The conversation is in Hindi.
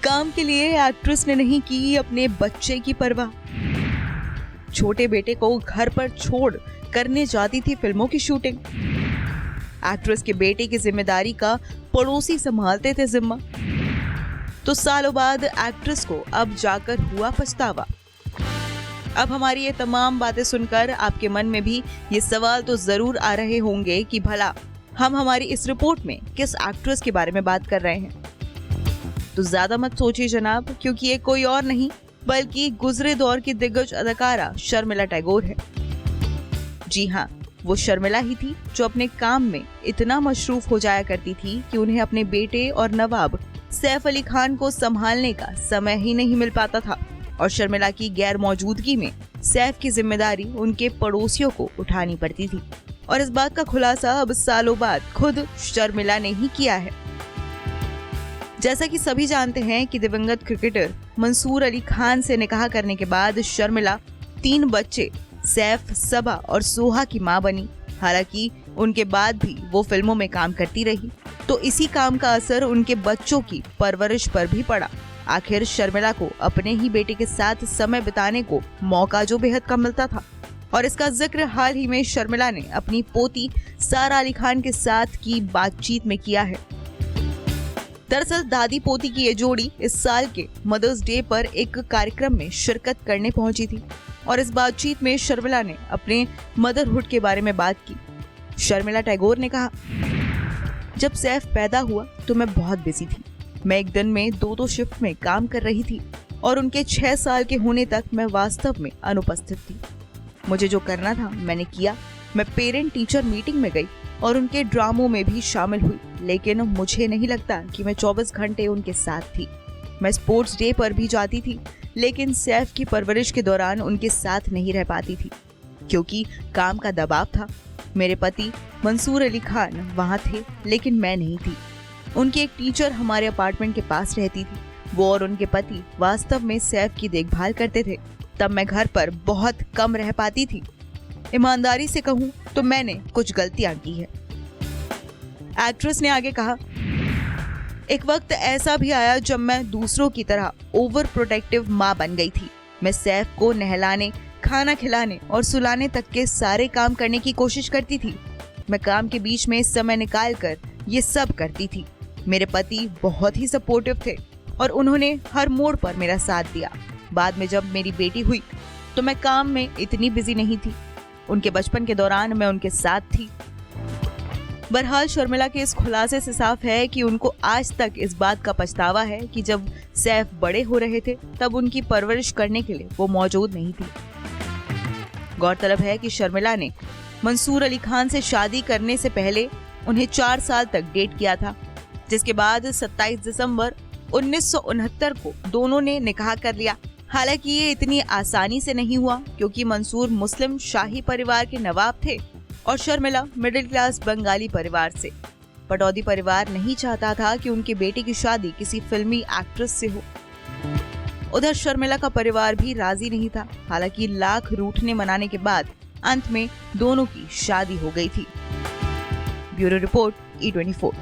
काम के लिए एक्ट्रेस ने नहीं की अपने बच्चे की परवाह। छोटे बेटे को घर पर छोड़ करने जाती थी फिल्मों की शूटिंग। एक्ट्रेस के बेटे की जिम्मेदारी का पड़ोसी संभालते थे जिम्मा। तो सालों बाद एक्ट्रेस को अब जाकर हुआ पछतावा। अब हमारी ये तमाम बातें सुनकर आपके मन में भी ये सवाल तो जरूर आ रहे होंगे कि भला हम हमारी इस रिपोर्ट में किस एक्ट्रेस के बारे में बात कर रहे हैं। तो ज्यादा मत सोचिए जनाब, क्योंकि ये कोई और नहीं बल्कि गुजरे दौर की दिग्गज अदाकारा शर्मिला टैगोर है। जी हाँ, वो शर्मिला ही थी जो अपने काम में इतना मशरूफ हो जाया करती थी कि उन्हें अपने बेटे और नवाब सैफ अली खान को संभालने का समय ही नहीं मिल पाता था और शर्मिला की गैर मौजूदगी में सैफ की जिम्मेदारी उनके पड़ोसियों को उठानी पड़ती थी। और इस बात का खुलासा अब सालों बाद खुद शर्मिला ने ही किया है। जैसा कि सभी जानते हैं कि दिवंगत क्रिकेटर मंसूर अली खान से निकाह करने के बाद शर्मिला 3 बच्चे सैफ, सबा और सोहा की मां बनी। हालांकि उनके बाद भी वो फिल्मों में काम करती रही, तो इसी काम का असर उनके बच्चों की परवरिश पर भी पड़ा। आखिर शर्मिला को अपने ही बेटे के साथ समय बिताने को मौका जो बेहद कम मिलता था, और इसका जिक्र हाल ही में शर्मिला ने अपनी पोती सारा अली खान के साथ की बातचीत में किया है। दरअसल दादी पोती की ये जोड़ी इस साल के मदर्स डे पर एक कार्यक्रम में शिरकत करने पहुंची थी और इस बातचीत में शर्मिला ने अपने मदरहुड के बारे में बात की। शर्मिला टैगोर ने कहा, जब सैफ पैदा हुआ तो मैं बहुत बिजी थी। मैं एक दिन में 2 शिफ्ट में काम कर रही थी और उनके 6 साल के होने तक मैं वास्तव में अनुपस्थित थी। मुझे जो करना था मैंने किया। मैं पेरेंट टीचर मीटिंग में गई और उनके ड्रामों में भी शामिल हुई, लेकिन मुझे नहीं लगता कि मैं 24 घंटे उनके साथ थी। मैं स्पोर्ट्स डे पर भी जाती थी, लेकिन सैफ की परवरिश के दौरान उनके साथ नहीं रह पाती थी क्योंकि काम का दबाव था। मेरे पति मंसूर अली खान वहाँ थे, लेकिन मैं नहीं थी। उनकी एक टीचर हमारे अपार्टमेंट के पास रहती थी। वो और उनके पति वास्तव में सैफ की देखभाल करते थे। तब मैं घर पर बहुत कम रह पाती थी। ईमानदारी से कहूँ तो मैंने कुछ गलतियां की है। एक्ट्रेस ने आगे कहा, एक वक्त ऐसा भी आया जब मैं दूसरों की तरह ओवर प्रोटेक्टिव माँ बन गई थी। मैं सैफ को नहलाने, खाना खिलाने और सुलाने तक के सारे काम करने की कोशिश करती थी। मैं काम के बीच में समय निकाल कर ये सब करती थी। मेरे पति बहुत ही सपोर्टिव थे और उन्होंने हर मोड़ पर मेरा साथ दिया। बाद में जब मेरी बेटी हुई तो मैं काम में इतनी बिजी नहीं थी। उनके बचपन के दौरान मैं उनके साथ थी। बहरहाल शर्मिला के इस खुलासे से साफ है कि उनको आज तक इस बात का पछतावा है कि जब सैफ बड़े हो रहे थे तब उनकी परवरिश करने के लिए वो मौजूद नहीं थी। गौरतलब है कि शर्मिला ने मंसूर अली खान से शादी करने से पहले उन्हें 4 साल तक डेट किया था, जिसके बाद 27 दिसंबर 1969 को दोनों ने निकाह कर लिया। हालांकि ये इतनी आसानी से नहीं हुआ क्योंकि मंसूर मुस्लिम शाही परिवार के नवाब थे और शर्मिला मिडिल क्लास बंगाली परिवार से। पटौदी परिवार नहीं चाहता था कि उनके बेटे की शादी किसी फिल्मी एक्ट्रेस से हो। उधर शर्मिला का परिवार भी राजी नहीं था। हालांकि लाख रूठने मनाने के बाद अंत में दोनों की शादी हो गई थी। Bureau report E24।